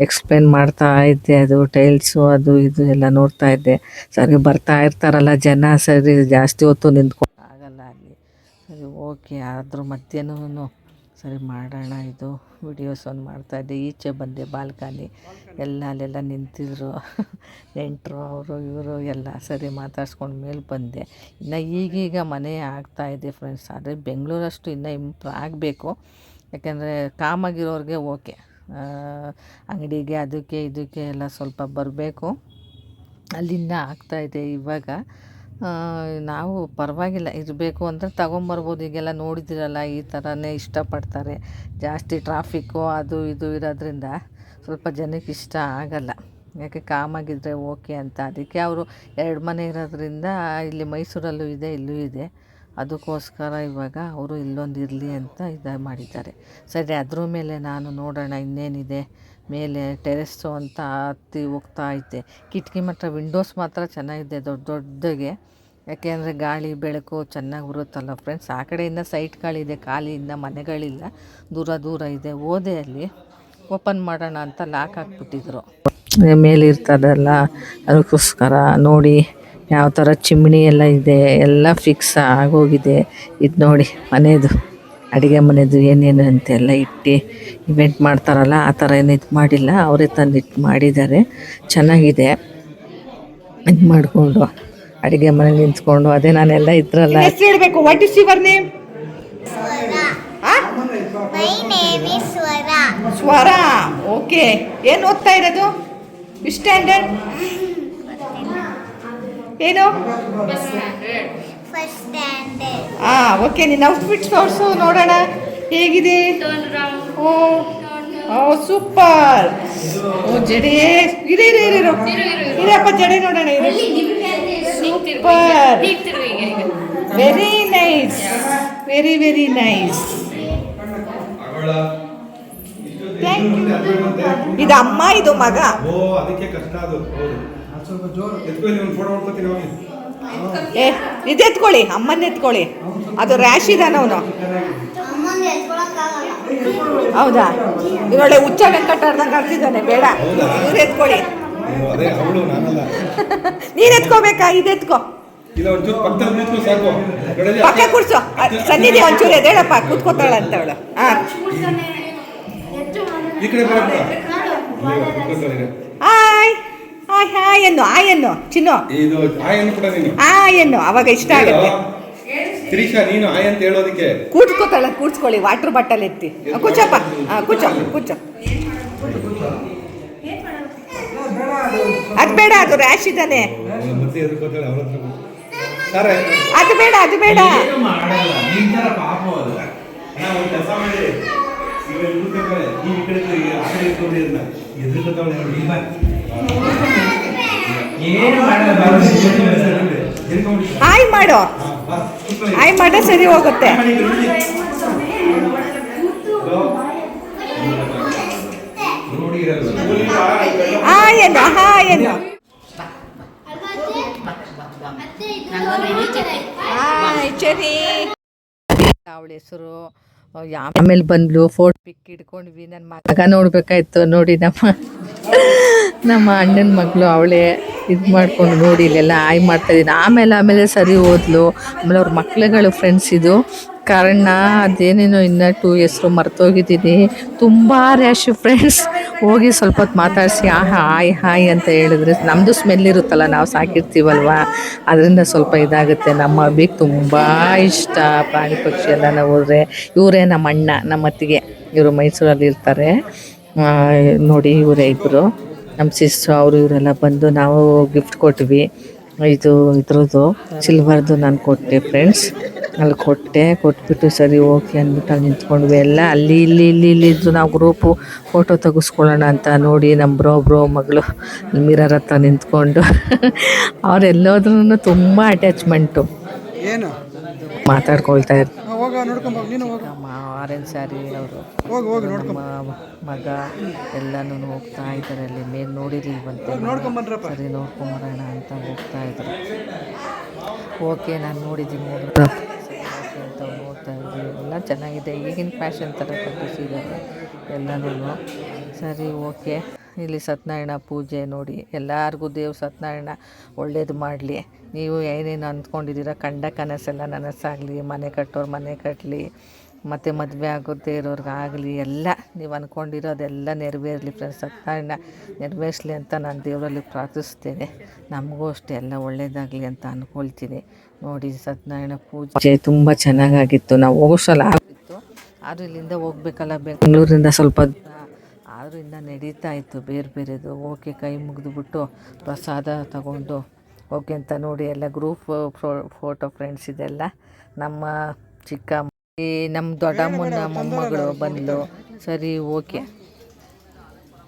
ಎಕ್ಸ್ಪ್ಲೇನ್ ಮಾಡ್ತಾ ಇದ್ದೆ. ಅದು ಟೈಲ್ಸು ಅದು ಇದು ಎಲ್ಲ ನೋಡ್ತಾ ಇದ್ದೆ. ಸರಿ ಬರ್ತಾ ಇರ್ತಾರಲ್ಲ ಜನ, ಸರಿ ಜಾಸ್ತಿ ಹೊತ್ತು ನಿಂತ್ಕೊಂಡು ಆಗಲ್ಲ ಅಲ್ಲಿ. ಸರಿ ಓಕೆ, ಅದ್ರ ಮಧ್ಯನೂ ಸರಿ ಮಾಡೋಣ ಇದು ವಿಡಿಯೋಸ್ ಒಂದು ಮಾಡ್ತಾಯಿದ್ದೆ. ಈಚೆ ಬಂದೆ ಬಾಲ್ಕನಿ, ಎಲ್ಲ ಅಲ್ಲೆಲ್ಲ ನಿಂತಿದ್ರು ನೆಂಟರು, ಅವರು ಇವರು ಎಲ್ಲ. ಸರಿ ಮಾತಾಡ್ಸ್ಕೊಂಡು ಮೇಲೆ ಬಂದೆ. ಇನ್ನು ಈಗೀಗ ಮನೆ ಆಗ್ತಾಯಿದೆ ಫ್ರೆಂಡ್ಸ್. ಆದರೆ ಬೆಂಗಳೂರಷ್ಟು ಇನ್ನೂ ಇಂಪ್ರೂವ್ ಆಗಬೇಕು. ಯಾಕೆಂದರೆ ಕಾಮಾಗಿರೋರಿಗೆ ಓಕೆ, ಅಂಗಡಿಗೆ ಅದಕ್ಕೆ ಇದಕ್ಕೆ ಎಲ್ಲ ಸ್ವಲ್ಪ ಬರಬೇಕು. ಅಲ್ಲಿಂದ ಆಗ್ತಾಯಿದೆ ಇವಾಗ. ನಾವು ಪರವಾಗಿಲ್ಲ, ಇರಬೇಕು ಅಂದರೆ ತಗೊಂಬರ್ಬೋದು. ಈಗೆಲ್ಲ ನೋಡಿದಿರಲ್ಲ, ಈ ಥರನೇ ಇಷ್ಟಪಡ್ತಾರೆ. ಜಾಸ್ತಿ ಟ್ರಾಫಿಕ್ಕು ಅದು ಇದು ಇರೋದ್ರಿಂದ ಸ್ವಲ್ಪ ಜನಕ್ಕೆ ಇಷ್ಟ ಆಗಲ್ಲ. ಯಾಕೆ ಕಾಮಾಗಿದ್ದರೆ ಓಕೆ ಅಂತ. ಅದಕ್ಕೆ ಅವರು 2 ಮನೆ ಇರೋದ್ರಿಂದ ಇಲ್ಲಿ ಮೈಸೂರಲ್ಲೂ ಇದೆ, ಇಲ್ಲೂ ಇದೆ. ಅದಕ್ಕೋಸ್ಕರ ಇವಾಗ ಅವರು ಇಲ್ಲೊಂದು ಇರಲಿ ಅಂತ ಮಾಡಿದ್ದಾರೆ. ಸರಿ, ಅದ್ರ ಮೇಲೆ ನಾನು ನೋಡೋಣ ಇನ್ನೇನಿದೆ ಮೇಲೆ ಟೆರೆಸ್ಸು ಅಂತ ಹತ್ತಿ ಹೋಗ್ತಾ ಐತೆ. ಕಿಟಕಿ ಮಾತ್ರ ವಿಂಡೋಸ್ ಮಾತ್ರ ಚೆನ್ನಾಗಿದೆ, ದೊಡ್ಡ ದೊಡ್ಡಗೆ. ಯಾಕೆಂದರೆ ಗಾಳಿ ಬೆಳಕು ಚೆನ್ನಾಗಿ ಬರುತ್ತಲ್ಲ ಫ್ರೆಂಡ್ಸ್. ಆ ಕಡೆಯಿಂದ ಸೈಟ್ಗಳಿದೆ, ಖಾಲಿಯಿಂದ ಮನೆಗಳಿಲ್ಲ, ದೂರ ದೂರ ಇದೆ. ಹೋದೆ ಅಲ್ಲಿ ಓಪನ್ ಮಾಡೋಣ ಅಂತ ಲಾಕ್ ಹಾಕ್ಬಿಟ್ಟಿದ್ರು. ಮೇಲಿರ್ತದಲ್ಲ ಅದಕ್ಕೋಸ್ಕರ ನೋಡಿ ಯಾವ ಥರ ಚಿಮ್ನಿ ಎಲ್ಲ ಇದೆ, ಎಲ್ಲ ಫಿಕ್ಸ್ ಆಗೋಗಿದೆ. ಇದು ನೋಡಿ ಮನೆಯದು, ಅಡುಗೆ ಮನೆಯದು ಏನೇನು ಅಂತೆಲ್ಲ ಇಟ್ಟು ಇವೆಂಟ್ ಮಾಡ್ತಾರಲ್ಲ ಆ ಥರ ಏನು ಇದು ಮಾಡಿಲ್ಲ, ಅವರೇ ತಂದು ಇಟ್ಟು ಮಾಡಿದ್ದಾರೆ. ಚೆನ್ನಾಗಿದೆ. ಇದು ಮಾಡಿಕೊಂಡು ಅಡುಗೆ ಮನೆ ನಿಂತ್ಕೊಂಡು ಅದೇ ನಾನೆಲ್ಲ ಇದ್ರಲ್ಲ. ಹೆಸರು ಹೇಳಬೇಕು. What is your name? My name is Swara. ಸ್ವರ. ಓಕೆ. ಏನು ಓದ್ತಾ ಇರೋದು? ಸ್ಟ್ಯಾಂಡರ್ಡ್ ಏನು? First standard. ಓಕೆ. ನಿನ್ನ ಔಟ್ಫಿಟ್ಸ್ ತೋರಿಸು ನೋಡೋಣ ಹೇಗಿದೆ. ಓ ಸೂಪರ್. ಓ ಜಡೆ ಇರಪ್ಪ, ಜಡೆ ನೋಡೋಣ. Super, very nice, very very nice. Thank you. ಇದು ಅಮ್ಮ, ಇದು ಮಗ. ಅದಕ್ಕೆ ಕಷ್ಟ ಅದು. ಸ್ವಲ್ಪ ಜೋರು. ಎತ್ಕೊಳ್ಳಿ, ಒಂದು ಫೋಟೋ ಹೊಡ್ಕೊತೀನಿ ಹೋಗಿ. ಇದು ಎತ್ಕೊಳ್ಳಿ, ಅಮ್ಮನ ಎತ್ಕೊಳ್ಳಿ. ಅದು ರ್ಯಾಶ್ ಇದಾನ ಅವನು. ಅಮ್ಮಂದು ಎತ್ಕೊಳಕ್ಕಾಗಲ್ಲ. ಹೌದಾ? ಇದೊಳ್ಳೆ ಹುಚ್ಚ ವೆಂಕಟಾರ್ದಂಗೆ ಕರ್ತಿದ್ದಾನೆ. ಬೇಡ, ಇವ್ರು ಎತ್ಕೊಳ್ಳಿ. ಅದೇ ಅವಳು, ನಾನಲ್ಲ. ನೀನು ಎತ್ಕೋಬೇಕಾ? ಇದು ಎತ್ಕೋ. ಇಲ್ಲ, ಒಂಚೂರು ಪಕ್ಕದಲ್ಲಿ ನಿಂತ್ಕೊ ಸಾಕು. ಪಕ್ಕ ಕೂರ್ಸು. ಸನ್ನಿಧಿ ಒಂಚೂರು ಎದೇಳಪ್ಪ, ಕೂತ್ಕೋತಾಳ ಅಂತ ಅವಳು. ಈ ಕಡೆ ಬರಪ್ಪ. ಹಾಯ್ ಹಾಯ್ ಹಾಯ್ ಎನ್ನು, ಆ ಎನ್ನು ಚಿನ್ನು, ಇದು ಆಯನ್ನು ಕೂಡ ನೀನು ಆ ಎನ್ನು, ಅವಾಗ ಇಷ್ಟ ಆಗುತ್ತೆ. ತಿರೀಶಾ, ನೀನು ಆಯ್ ಅಂತ ಹೇಳೋದಕ್ಕೆ ಕೂತ್ಕೋತಾಳ. ಕೂರ್ಸ್ಕೊಳ್ಳಿ, ವಾಟರ್ ಬಾಟಲ್ ಎತ್ತಿ. ಕೂಚಪ್ಪ, ಕೂಚೋ ಕೂಚೋ. ಅದು ಬೇಡ, ಅದು ರ್ಯಾಶ್ ಇದ್ದಾನೆ. ಮತ್ತೆ ಎದುರ್ಕೋತಾಳೆ ಅವ್ರ ಹತ್ರ. ಸರ್, ಅದು ಬೇಡ, ಅದು ಬೇಡ. ಕೆಲಸ ಮಾಡಿ ಈ ಕಡೆ ಎದುರ್ಕೋತಾಳೆ. ಹಾಯ್ ಮಾಡೋ, ಹಾಯ್ ಮಾಡೋ, ಸರಿ ಹೋಗುತ್ತೆ. ಹಾಯ್ ಹಾಯ್ ಸರಿ. ಅವಳ ಹೆಸರು. ಆಮೇಲೆ ಬಂದ್ಲು, ಫೋಟೋ ಪಿಕ್ ಹಿಡ್ಕೊಂಡ್ವಿ. ನನ್ನ ಮಗ ನೋಡ್ಬೇಕಾಯ್ತು. ನೋಡಿ ನಮ್ಮ ಅಣ್ಣನ ಮಗಳು ಅವಳೇ ಇದು ಮಾಡ್ಕೊಂಡು ನೋಡಿ ಇಲ್ಲೆಲ್ಲ ಆಯ್ ಮಾಡ್ತಾಯಿದ್ದೀನಿ. ಆಮೇಲೆ ಸರಿ ಹೋದ್ಲು. ಆಮೇಲೆ ಅವ್ರ ಮಕ್ಳುಗಳು ಫ್ರೆಂಡ್ಸ್. ಇದು ಕಾರಣ ಅದೇನೇನೋ ಇನ್ನೂ 2 ಹೆಸರು ಮರ್ತೋಗಿದ್ದೀನಿ. ತುಂಬ ರ್ಯಾಶು ಫ್ರೆಂಡ್ಸ್. ಹೋಗಿ ಸ್ವಲ್ಪ ಹೊತ್ತು ಮಾತಾಡಿಸಿ ಹಾಯ್ ಹಾಯ್ ಅಂತ ಹೇಳಿದ್ರೆ ನಮ್ಮದು ಸ್ಮೆಲ್ ಇರುತ್ತಲ್ಲ, ನಾವು ಸಾಕಿರ್ತೀವಲ್ವ, ಅದರಿಂದ ಸ್ವಲ್ಪ ಇದಾಗುತ್ತೆ. ನಮ್ಮ ಅಬ್ಬಿಗೆ ತುಂಬ ಇಷ್ಟ ಪ್ರಾಣಿ ಪಕ್ಷಿ ಎಲ್ಲ. ನಾವು ಹೋದರೆ ಇವರೇ ನಮ್ಮ ಅಣ್ಣ, ನಮ್ಮ ಅತ್ತಿಗೆ. ಇವರು ಮೈಸೂರಲ್ಲಿ ಇರ್ತಾರೆ ನೋಡಿ. ಇವರೇ ಇಬ್ಬರು ನಮ್ಮ ಸಿಸ್ಟ್ರು. ಅವರು ಇವರೆಲ್ಲ ಬಂದು ನಾವು ಗಿಫ್ಟ್ ಕೊಟ್ವಿ. ಇದು ಇದ್ರದ್ದು ಸಿಲ್ವರ್ದು ನಾನು ಕೊಟ್ಟೆ ಫ್ರೆಂಡ್ಸ್. ಅಲ್ಲಿ ಕೊಟ್ಬಿಟ್ಟು ಸರಿ ಓಕೆ ಅಂದ್ಬಿಟ್ಟು ಅಲ್ಲಿ ನಿಂತ್ಕೊಂಡ್ವಿ. ಎಲ್ಲ ಅಲ್ಲಿ ಇಲ್ಲಿ ಇದ್ದು ನಾವು ಗ್ರೂಪು ಫೋಟೋ ತೆಗೆಸ್ಕೊಳ್ಳೋಣ ಅಂತ ನೋಡಿ ನಮ್ಮ ಬ್ರೋ ಮಗಳು ಮಿರರ್ ಹತ್ರ ನಿಂತ್ಕೊಂಡು ಅವರೆಲ್ಲೋದ್ರೂ ತುಂಬ ಅಟ್ಯಾಚ್ಮೆಂಟು. ಏನು ಮಾತಾಡ್ಕೊಳ್ತಾ ಇರ್ತಾರೆ. ಹೋಗ ನೋಡ್ಕೊಂಬ, ನೀನು ಹೋಗ. ನಮ್ಮ ಆರೆಂಜ್ ಸ್ಯಾರಿ ಅವರು, ಹೋಗಿ ನೋಡ್ಕೊಂಬ. ಮಗ ಎಲ್ಲನೂ ಹೋಗ್ತಾ ಇದ್ದಾರೆ. ಅಲ್ಲಿ ಮೇಲೆ ನೋಡಿರ್ಲಿಲ್ವಂತೆ. ನೋಡ್ಕೊಂಬನ್ರಪ್ಪ. ಸರಿ ನೋಡ್ಕೊಂಬರೋಣ ಅಂತ ಹೋಗ್ತಾ ಇದ್ರು. ಓಕೆ, ನಾನು ನೋಡಿದ್ದೀನಿ ಓಕೆ ಅಂತ ನೋಡ್ತಾ ಇದ್ವಿ. ಎಲ್ಲ ಚೆನ್ನಾಗಿದೆ, ಈಗಿನ ಫ್ಯಾಷನ್ ಥರ ಕಟ್ಟಿಸಿದ್ದಾರೆ ಎಲ್ಲನೂ. ಸರಿ ಓಕೆ. ಇಲ್ಲಿ ಸತ್ಯನಾರಾಯಣ ಪೂಜೆ ನೋಡಿ. ಎಲ್ಲರಿಗೂ ದೇವ್ರು ಸತ್ಯನಾರಾಯಣ ಒಳ್ಳೇದು ಮಾಡಲಿ. ನೀವು ಏನೇನು ಅಂದ್ಕೊಂಡಿದ್ದೀರ, ಕಂಡ ಕನಸೆಲ್ಲ ನನಸಾಗಲಿ, ಮನೆ ಕಟ್ಟೋರು ಮನೆ ಕಟ್ಟಲಿ, ಮತ್ತು ಮದುವೆ ಆಗೋದೇ ಇರೋರ್ಗಾಗಲಿ, ಎಲ್ಲ ನೀವು ಅಂದ್ಕೊಂಡಿರೋದೆಲ್ಲ ನೆರವೇರಲಿ ಫ್ರೆಂಡ್ಸ್. ಸತ್ಯನಾರಾಯಣ ನೆರವೇರಿಸಲಿ ಅಂತ ನಾನು ದೇವರಲ್ಲಿ ಪ್ರಾರ್ಥಿಸ್ತೇನೆ. ನಮಗೂ ಅಷ್ಟೇ ಎಲ್ಲ ಒಳ್ಳೆಯದಾಗಲಿ ಅಂತ ಅಂದ್ಕೊಳ್ತೀನಿ. ನೋಡಿ ಸತ್ಯನಾರಾಯಣ ಪೂಜೆ ತುಂಬ ಚೆನ್ನಾಗಾಗಿತ್ತು. ನಾವು ಹೋಗೋಷ್ಟಲ್ಲ ಆಗಿತ್ತು, ಆದರೂ ಇಲ್ಲಿಂದ ಹೋಗ್ಬೇಕಲ್ಲ ಬೆಂಗಳೂರಿಂದ ಸ್ವಲ್ಪ, ಆದರೂ ಇನ್ನು ನಡೀತಾ ಇತ್ತು ಬೇರೆದು. ಓಕೆ, ಕೈ ಮುಗಿದುಬಿಟ್ಟು ಪ್ರಸಾದ ತಗೊಂಡು ಓಕೆ ಅಂತ ನೋಡಿ ಎಲ್ಲ ಗ್ರೂಪ್ ಫೋಟೋ ಫ್ರೆಂಡ್ಸ್. ಇದೆಲ್ಲ ನಮ್ಮ ಚಿಕ್ಕ ನಮ್ಮ ದೊಡ್ಡಮ್ಮನ ಮೊಮ್ಮಗಳು ಬಂದಳು. ಸರಿ ಓಕೆ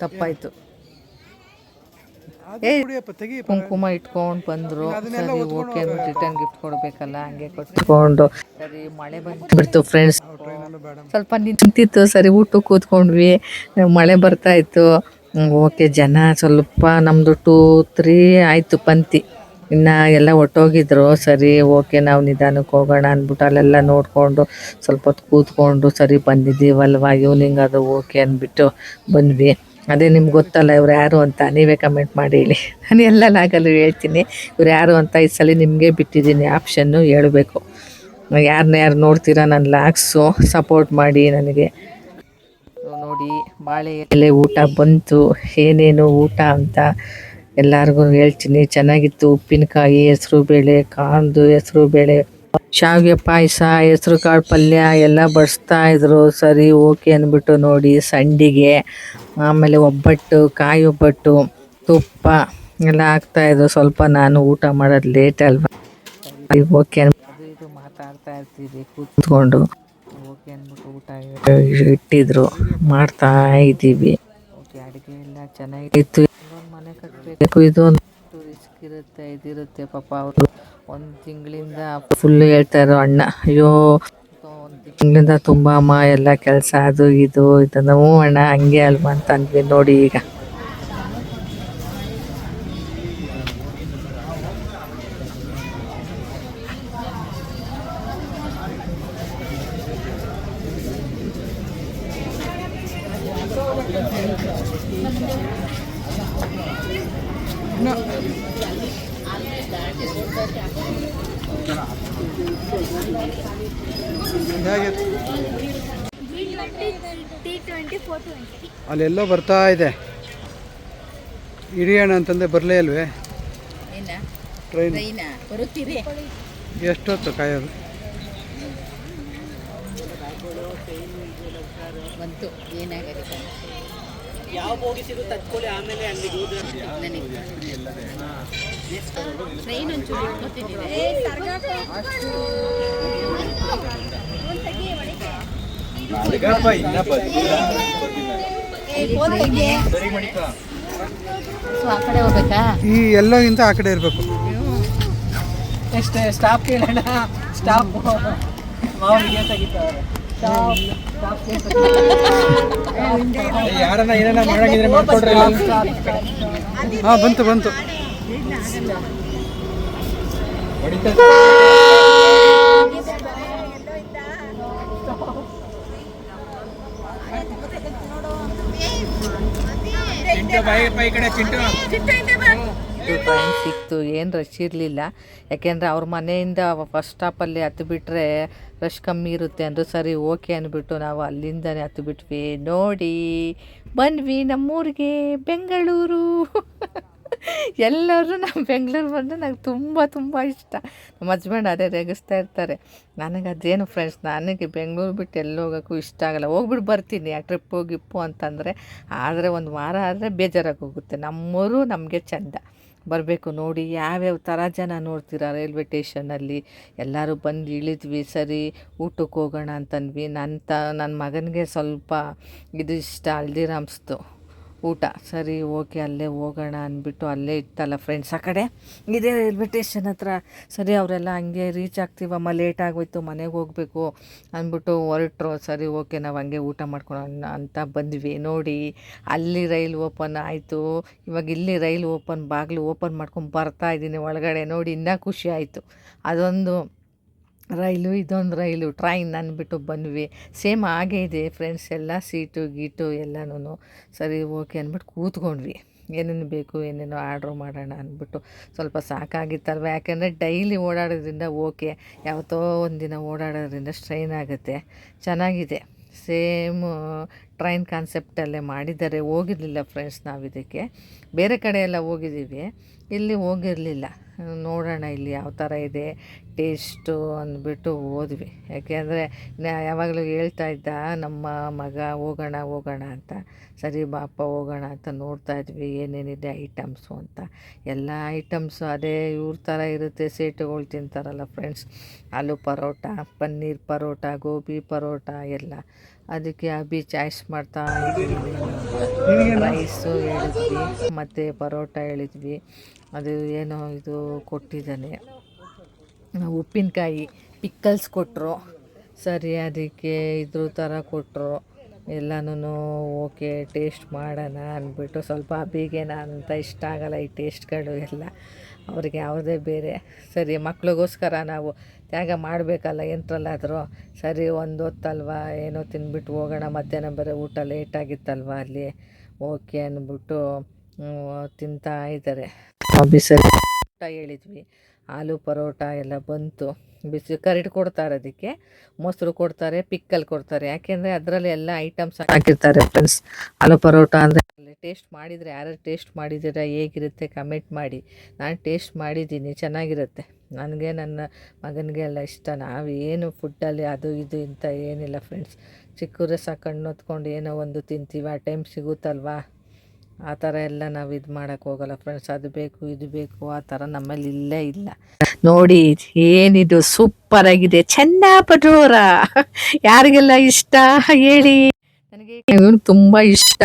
ತಪ್ಪಾಯಿತು. ಅದು ಕುಡಿಯಪ್ಪ ತೆಗಿ ಕುಂಕುಮ ಇಟ್ಕೊಂಡು ಬಂದರು. ಸರಿ ಓಕೆ ಅಂದ್ಬಿಟ್ಟು ರಿಟರ್ನ್ ಗಿಫ್ಟ್ ಕೊಡಬೇಕಲ್ಲ, ಹಂಗೆ ಕೊಟ್ಕೊಂಡು ಸರಿ ಮಳೆ ಬಂದುಬಿಡ್ತು ಫ್ರೆಂಡ್ಸ್. ಟ್ರೈನಲ್ಲೂ ಬೇಡ. ಸ್ವಲ್ಪ ನಿಂತಿತ್ತು, ಸರಿ ಊಟಕ್ಕೆ ಕೂತ್ಕೊಂಡ್ವಿ. ಮಳೆ ಬರ್ತಾಯಿತ್ತು. ಓಕೆ, ಜನ ಸ್ವಲ್ಪ ನಮ್ಮದು 2-3 ಆಯಿತು ಪಂಕ್ತಿ, ಇನ್ನು ಎಲ್ಲ ಒಟ್ಟೋಗಿದ್ರು. ಸರಿ ಓಕೆ ನಾವು ನಿಧಾನಕ್ಕೆ ಹೋಗೋಣ ಅಂದ್ಬಿಟ್ಟು ಅಲ್ಲೆಲ್ಲ ನೋಡಿಕೊಂಡು ಸ್ವಲ್ಪ ಹೊತ್ತು ಕೂತ್ಕೊಂಡು ಸರಿ ಬಂದಿದ್ದೀವಲ್ವ ಈವ್ನಿಂಗ್ ಅದು ಓಕೆ ಅಂದ್ಬಿಟ್ಟು ಬಂದ್ವಿ. ಅದೇ ನಿಮ್ಗೆ ಗೊತ್ತಲ್ಲ ಇವ್ರು ಯಾರು ಅಂತ, ನೀವೇ ಕಮೆಂಟ್ ಮಾಡಿ ಹೇಳಿ. ನಾನು ಎಲ್ಲ ಲಾಗಲ್ಲೂ ಹೇಳ್ತೀನಿ ಇವ್ರು ಯಾರು ಅಂತ. ಈ ಸಲ ನಿಮಗೆ ಬಿಟ್ಟಿದ್ದೀನಿ ಆಪ್ಷನ್ನು, ಹೇಳಬೇಕು. ಯಾರು ನೋಡ್ತೀರಾ ನನ್ನ ಲಾಗ್ಸು, ಸಪೋರ್ಟ್ ಮಾಡಿ ನನಗೆ. ನೋಡಿ ಬಾಳೆ ಎಲೆ ಊಟ ಬಂತು, ಏನೇನು ಊಟ ಅಂತ ಎಲ್ಲರಿಗೂ ಹೇಳ್ತೀನಿ. ಚೆನ್ನಾಗಿತ್ತು. ಉಪ್ಪಿನಕಾಯಿ, ಹೆಸ್ರು ಬೇಳೆ, ಕಾಂದು ಹೆಸ್ರು ಬೇಳೆ, ಶಾವಿಗೆ ಪಾಯಸ, ಹೆಸ್ರು ಕಾಳು ಪಲ್ಯ ಎಲ್ಲ ಬಡಿಸ್ತಾಯಿದ್ರು. ಸರಿ ಓಕೆ ಅಂದ್ಬಿಟ್ಟು ನೋಡಿ ಸಂಡಿಗೆ, ಆಮೇಲೆ ಒಬ್ಬಟ್ಟು, ಕಾಯಿ ಒಬ್ಬಟ್ಟು, ತುಪ್ಪ ಎಲ್ಲ ಹಾಕ್ತಾಯಿದ್ರು. ಸ್ವಲ್ಪ ನಾನು ಊಟ ಮಾಡೋದು ಲೇಟ್ ಅಲ್ವಾ, ಓಕೆ ಅದು ಇದು ಮಾತಾಡ್ತಾ ಇರ್ತೀವಿ ಕೂತ್ಕೊಂಡು. ಓಕೆ ಅಂದ್ಬಿಟ್ಟು ಊಟ ಇಟ್ಟಿದ್ರು, ಮಾಡ್ತಾ ಇದ್ದೀವಿ. ಓಕೆ, ಅಡುಗೆ ಎಲ್ಲ ಚೆನ್ನಾಗಿತ್ತು. ಇನ್ನೊಂದು ಮನೆ ಕಟ್ಟಬೇಕು, ಇದೊಂದು ರಿಸ್ಕ್ ಇರುತ್ತೆ, ಇದಿರುತ್ತೆ. ಪಾಪ ಅವರು 1 ತಿಂಗಳಿಂದ ಫುಲ್ಲು ಹೇಳ್ತಾಯಿದ್ರು ಅಣ್ಣ, ಅಯ್ಯೋ 1 ತಿಂಗಳಿಂದ ತುಂಬ ಅಮ್ಮ ಎಲ್ಲ ಕೆಲಸ ಅದು ಇದು ಇದನ್ನು. ಹ್ಞೂ ಅಣ್ಣ ಹಂಗೆ ಅಲ್ವಾ ಅಂತ ಅಂದ್ವಿ. ನೋಡಿ ಈಗ ಹೇಗಿತ್ತು? T20, 420. ಅಲ್ಲೆಲ್ಲೋ ಬರ್ತಾ ಇದೆ. ಹಿಡಿಯೋಣ ಅಂತಂದೆ ಬರಲೇ ಇಲ್ವೇ ಟ್ರೈನ್? ಬರುತ್ತೀರಿ ಎಷ್ಟೊತ್ತು ಕಾಯೋದು? ಬಂತು. ಏನಾಗುತ್ತೆ ಯಾವ ಬೋಗಿ ಸಿಗುತ್ತೆ ತತ್ಕೊಳ್ಳಿ, ಆಮೇಲೆ ಅಲ್ಲಿಗೆ ಟ್ರೈನ್ ಒಂಚೂರು ಇಟ್ಕೊತಿದ್ದೀವಿ. ಸೊ ಆ ಕಡೆ ಹೋಗ್ಬೇಕಾ? ಈ ಎಲ್ಲೋಗಿಂತ ಆ ಕಡೆ ಇರಬೇಕು. ಎಷ್ಟು ಸ್ಟಾಪ್ ಕೇಳೋಣ. ಸ್ಟಾಪ್ ಮಾವನಿಗೆ ತೆಗಿತಾರೆ. ಯಾರನ್ನ ಏನಾರ ಮಾಡಂಗಿದ್ರೆ ಮಾಡ್ಕೊಡ್ರಿ. ಹಾಂ ಬಂತು ಬಂತು. ಟ್ರೈನ್ ಸಿಕ್ತು. ಏನು ರಶ್ ಇರಲಿಲ್ಲ, ಯಾಕೆಂದರೆ ಅವ್ರ ಮನೆಯಿಂದ ಫಸ್ಟ್ ಸ್ಟಾಪಲ್ಲಿ ಹತ್ತು ಬಿಟ್ಟರೆ ರಶ್ ಕಮ್ಮಿ ಇರುತ್ತೆ ಅಂದರು. ಸರಿ ಓಕೆ ಅಂದ್ಬಿಟ್ಟು ನಾವು ಅಲ್ಲಿಂದನೇ ಹತ್ತು ಬಿಟ್ವಿ. ನೋಡಿ ಬಂದ್ವಿ ನಮ್ಮೂರಿಗೆ, ಬೆಂಗಳೂರು. ಎಲ್ಲರೂ ನಮ್ಮ ಬೆಂಗಳೂರು ಬಂದರೆ ನಂಗೆ ತುಂಬ ಇಷ್ಟ. ನಮ್ಮ ಹಸ್ಬೆಂಡ್ ಅದೇ ರೇಗಿಸ್ತಾ ಇರ್ತಾರೆ. ನನಗೆ ಅದೇನು ಫ್ರೆಂಡ್ಸ್, ನನಗೆ ಬೆಂಗಳೂರು ಬಿಟ್ಟು ಎಲ್ಲಿ ಹೋಗೋಕ್ಕೂ ಇಷ್ಟ ಆಗಲ್ಲ. ಹೋಗ್ಬಿಟ್ಟು ಬರ್ತೀನಿ ಆ ಟ್ರಿಪ್ಪು ಗಿಪ್ಪು ಅಂತಂದರೆ, ಆದರೆ 1 ವಾರ ಆದರೆ ಬೇಜಾರಾಗಿ ಹೋಗುತ್ತೆ. ನಮ್ಮೂರು ನಮಗೆ ಚೆಂದ. ಬರಬೇಕು ನೋಡಿ. ಯಾವ್ಯಾವ ಥರ ಜನ ನೋಡ್ತೀರಾ ರೈಲ್ವೆ ಸ್ಟೇಷನಲ್ಲಿ. ಎಲ್ಲರೂ ಬಂದು ಇಳಿದ್ವಿ. ಸರಿ ಊಟಕ್ಕೆ ಹೋಗೋಣ ಅಂತಂದ್ವಿ. ನನ್ನ ಮಗನಿಗೆ ಸ್ವಲ್ಪ ಇದು ಇಷ್ಟ, ಹಲ್ದಿರಾಮ್ಸ್ದು ಊಟ. ಸರಿ ಓಕೆ ಅಲ್ಲೇ ಹೋಗೋಣ ಅಂದ್ಬಿಟ್ಟು ಅಲ್ಲೇ ಇತ್ತಲ್ಲ ಫ್ರೆಂಡ್ಸ್, ಆ ಕಡೆ ಇದೇ ರೈಲ್ವೆ ಸ್ಟೇಷನ್ ಹತ್ರ. ಸರಿ ಅವರೆಲ್ಲ ಹಂಗೆ ರೀಚ್ ಆಗ್ತೀವಮ್ಮ, ಲೇಟ್ ಆಗೋಯ್ತು, ಮನೆಗೆ ಹೋಗಬೇಕು ಅಂದ್ಬಿಟ್ಟು ಹೊರಟ್ರು. ಸರಿ ಓಕೆ ನಾವು ಹಂಗೆ ಊಟ ಮಾಡ್ಕೊಳ್ಳೋಣ ಅಂತ ಬಂದ್ವಿ. ನೋಡಿ ಅಲ್ಲಿ ರೈಲ್ ಓಪನ್ ಆಯಿತು. ಇವಾಗ ಇಲ್ಲಿ ರೈಲ್ ಬಾಗಿಲು ಓಪನ್ ಮಾಡ್ಕೊಂಡು ಬರ್ತಾ ಇದ್ದೀನಿ ಒಳಗಡೆ. ನೋಡಿ ಇನ್ನೂ ಖುಷಿ ಆಯಿತು. ಅದೊಂದು ರೈಲು, ಇದೊಂದು ರೈಲು, ಟ್ರೈನ್ ಅಂದ್ಬಿಟ್ಟು ಬಂದ್ವಿ. ಸೇಮ್ ಹಾಗೇ ಇದೆ ಫ್ರೆಂಡ್ಸ್, ಎಲ್ಲ ಸೀಟು ಗೀಟು ಎಲ್ಲನೂ. ಸರಿ ಓಕೆ ಅಂದ್ಬಿಟ್ಟು ಕೂತ್ಕೊಂಡ್ವಿ. ಏನೇನು ಬೇಕು ಏನೇನೋ ಆರ್ಡ್ರ್ ಮಾಡೋಣ ಅಂದ್ಬಿಟ್ಟು. ಸ್ವಲ್ಪ ಸಾಕಾಗಿತ್ತಲ್ವ, ಯಾಕೆಂದರೆ ಡೈಲಿ ಓಡಾಡೋದ್ರಿಂದ ಓಕೆ, ಯಾವತ್ತೋ ಒಂದಿನ ಓಡಾಡೋದ್ರಿಂದ ಸ್ಟ್ರೈನ್ ಆಗುತ್ತೆ. ಚೆನ್ನಾಗಿದೆ. ಸೇಮ್ ಟ್ರೈನ್ ಕಾನ್ಸೆಪ್ಟಲ್ಲೇ ಮಾಡಿದ್ದಾರೆ. ಹೋಗಿರಲಿಲ್ಲ ಫ್ರೆಂಡ್ಸ್ ನಾವು ಇದಕ್ಕೆ, ಬೇರೆ ಕಡೆ ಎಲ್ಲ ಹೋಗಿದ್ದೀವಿ. ಇಲ್ಲಿ ಹೋಗಿರಲಿಲ್ಲ, ನೋಡೋಣ ಇಲ್ಲಿ ಯಾವ ಥರ ಇದೆ ಟೇಸ್ಟು ಅಂದ್ಬಿಟ್ಟು ಹೋದ್ವಿ. ಯಾಕೆಂದರೆ ಯಾವಾಗಲೂ ಹೇಳ್ತಾ ಇದ್ದ ನಮ್ಮ ಮಗ ಹೋಗೋಣ ಹೋಗೋಣ ಅಂತ. ಸರಿ ಬಾಪ ಹೋಗೋಣ ಅಂತ ನೋಡ್ತಾ ಇದ್ವಿ ಏನೇನಿದೆ ಐಟಮ್ಸು ಅಂತ. ಎಲ್ಲ ಐಟಮ್ಸು ಅದೇ ಇವ್ರ ಥರ ಇರುತ್ತೆ, ಸೇಟುಗಳು ತಿಂತಾರಲ್ಲ ಫ್ರೆಂಡ್ಸ್, ಆಲೂ ಪರೋಟ, ಪನ್ನೀರ್ ಪರೋಟ, ಗೋಬಿ ಪರೋಟ ಎಲ್ಲ. ಅದಕ್ಕೆ ಅಭಿ ಚಾಯ್ಸ್ ಮಾಡ್ತಾ ಇದ್ವಿ. ರೈಸು ಹೇಳಿದ್ವಿ ಮತ್ತು ಪರೋಟ ಹೇಳಿದ್ವಿ. ಅದು ಏನೋ ಇದು ಕೊಟ್ಟಿದ್ದಾನೆ, ಉಪ್ಪಿನಕಾಯಿ ಪಿಕ್ಕಲ್ಸ್ ಕೊಟ್ಟರು. ಸರಿ ಅದಕ್ಕೆ ಇದ್ರ ಥರ ಕೊಟ್ಟರು ಎಲ್ಲನೂ. ಓಕೆ ಟೇಸ್ಟ್ ಮಾಡೋಣ ಅಂದ್ಬಿಟ್ಟು, ಸ್ವಲ್ಪ ಅಭಿಗೇನ ಅಂತ ಇಷ್ಟ ಆಗಲ್ಲ ಈ ಟೇಸ್ಟ್ಗಳು ಎಲ್ಲ, ಅವ್ರಿಗೆ ಯಾವುದೇ ಬೇರೆ. ಸರಿ ಮಕ್ಳಿಗೋಸ್ಕರ ನಾವು ತ್ಯಾಗ ಮಾಡಬೇಕಲ್ಲ ಎಂಟ್ರಲ್ಲಾದರೂ. ಸರಿ ಒಂದು ಹೊತ್ತಲ್ವ ಏನೋ ತಿಂದ್ಬಿಟ್ಟು ಹೋಗೋಣ, ಮಧ್ಯಾಹ್ನ ಬರೋ ಊಟ ಲೇಟಾಗಿತ್ತಲ್ವ ಅಲ್ಲಿ. ಓಕೆ ಅಂದ್ಬಿಟ್ಟು ತಿಂತಾ ಇದ್ದಾರೆ. ಬಿಸಿಲು ಊಟ ಹೇಳಿದ್ವಿ, ಆಲೂ ಪರೋಟ ಎಲ್ಲ ಬಂತು. ಬಿಸಿ ಕರಿಡು ಕೊಡ್ತಾರೆ, ಅದಕ್ಕೆ ಮೊಸರು ಕೊಡ್ತಾರೆ, ಪಿಕ್ಕಲ್ ಕೊಡ್ತಾರೆ. ಯಾಕೆಂದರೆ ಅದರಲ್ಲಿ ಎಲ್ಲ ಐಟಮ್ಸ್ ಹಾಕಿರ್ತಾರೆ ಫ್ರೆಂಡ್ಸ್. ಆಲೂ ಪರೋಟ ಅಂದರೆ ಟೇಸ್ಟ್ ಮಾಡಿದರೆ, ಯಾರು ಟೇಸ್ಟ್ ಮಾಡಿದ್ದೀರಾ ಹೇಗಿರುತ್ತೆ ಕಮೆಂಟ್ ಮಾಡಿ. ನಾನು ಟೇಸ್ಟ್ ಮಾಡಿದ್ದೀನಿ, ಚೆನ್ನಾಗಿರುತ್ತೆ. ನನಗೆ ನನ್ನ ಮಗನಿಗೆ ಎಲ್ಲ ಇಷ್ಟ. ನಾವೇನು ಫುಡ್ಡಲ್ಲಿ ಅದು ಇದು ಇಂಥ ಏನಿಲ್ಲ ಫ್ರೆಂಡ್ಸ್. ಚಿಕ್ಕೂರೇ ಸಾಕಣ್ಣು ಹೊತ್ಕೊಂಡು ಏನೋ ಒಂದು ತಿಂತೀವಿ, ಆ ಟೈಮ್ ಸಿಗುತ್ತಲ್ವಾ, ಆ ಥರ ಎಲ್ಲ ನಾವು ಇದು ಮಾಡೋಕ್ಕೆ ಹೋಗಲ್ಲ ಫ್ರೆಂಡ್ಸ್. ಅದು ಬೇಕು ಇದು ಬೇಕು ಆ ಥರ ನಮ್ಮಲ್ಲಿ ಇಲ್ಲೇ ಇಲ್ಲ. ನೋಡಿ ಏನಿದು ಸೂಪರಾಗಿದೆ, ಚೆನ್ನ ಪಟೋರ. ಯಾರಿಗೆಲ್ಲ ಇಷ್ಟ ಹೇಳಿ. ನನಗೆ ಇವನು ತುಂಬ ಇಷ್ಟ,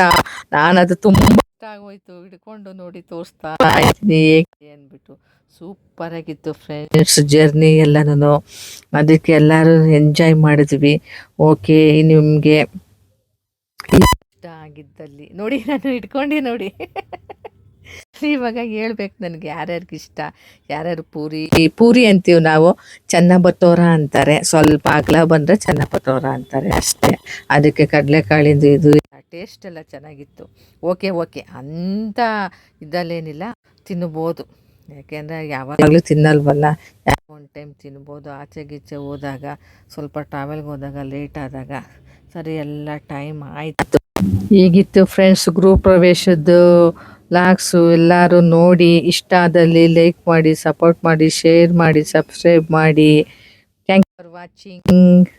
ನಾನದು ತುಂಬ ಇಷ್ಟ ಆಗೋಯ್ತು. ಹಿಡ್ಕೊಂಡು ನೋಡಿ ತೋರಿಸ್ತಾ ಇದ್ದೀನಿ ಹೇಗೆ ಅಂದ್ಬಿಟ್ಟು. ಸೂಪರಾಗಿತ್ತು ಫ್ರೆಂಡ್ಸ್ ಜರ್ನಿ ಎಲ್ಲನೂ. ಅದಕ್ಕೆ ಎಲ್ಲರೂ ಎಂಜಾಯ್ ಮಾಡಿದ್ವಿ. ಓಕೆ, ನಿಮಗೆ ಇಷ್ಟ ಆಗಿದ್ದಲ್ಲಿ ನೋಡಿ, ನಾನು ಇಟ್ಕೊಂಡು ನೋಡಿ. ಇವಾಗ ಹೇಳ್ಬೇಕು ನನಗೆ ಯಾರ್ಯಾರಿಗೆ ಇಷ್ಟ. ಯಾರ್ಯಾರು ಪೂರಿ ಅಂತೀವಿ ನಾವು, ಚೆನ್ನ ಬಟೋರ ಅಂತಾರೆ. ಸ್ವಲ್ಪ ಅಗಲ ಬಂದರೆ ಚೆನ್ನ ಬಟೋರ ಅಂತಾರೆ ಅಷ್ಟೇ. ಅದಕ್ಕೆ ಕಡಲೆಕಾಳಿಂದು ಇದು ಟೇಸ್ಟ್ ಎಲ್ಲ ಚೆನ್ನಾಗಿತ್ತು. ಓಕೆ ಅಂಥ ಇದಲ್ಲೇನಿಲ್ಲ, ತಿನ್ಬೋದು. ಯಾಕೆಂದರೆ ಯಾವಾಗಲೂ ತಿನ್ನಲ್ವಲ್ಲ, ಒಂದು ಟೈಮ್ ತಿನ್ಬೋದು. ಆಚೆ ಗೀಚೆ ಹೋದಾಗ, ಸ್ವಲ್ಪ ಟ್ರಾವೆಲ್ಗೆ ಹೋದಾಗ ಲೇಟ್ ಆದಾಗ. ಸರಿ ಎಲ್ಲ ಟೈಮ್ ಆಯಿತು. ಹೀಗಿತ್ತು ಫ್ರೆಂಡ್ಸ್ ಗೃಹ ಪ್ರವೇಶದ್ದು ಲಾಗ್ಸು. ಎಲ್ಲರೂ ನೋಡಿ, ಇಷ್ಟ ಆದಲ್ಲಿ ಲೈಕ್ ಮಾಡಿ, ಸಪೋರ್ಟ್ ಮಾಡಿ, ಶೇರ್ ಮಾಡಿ, ಸಬ್ಸ್ಕ್ರೈಬ್ ಮಾಡಿ. Thank you for watching.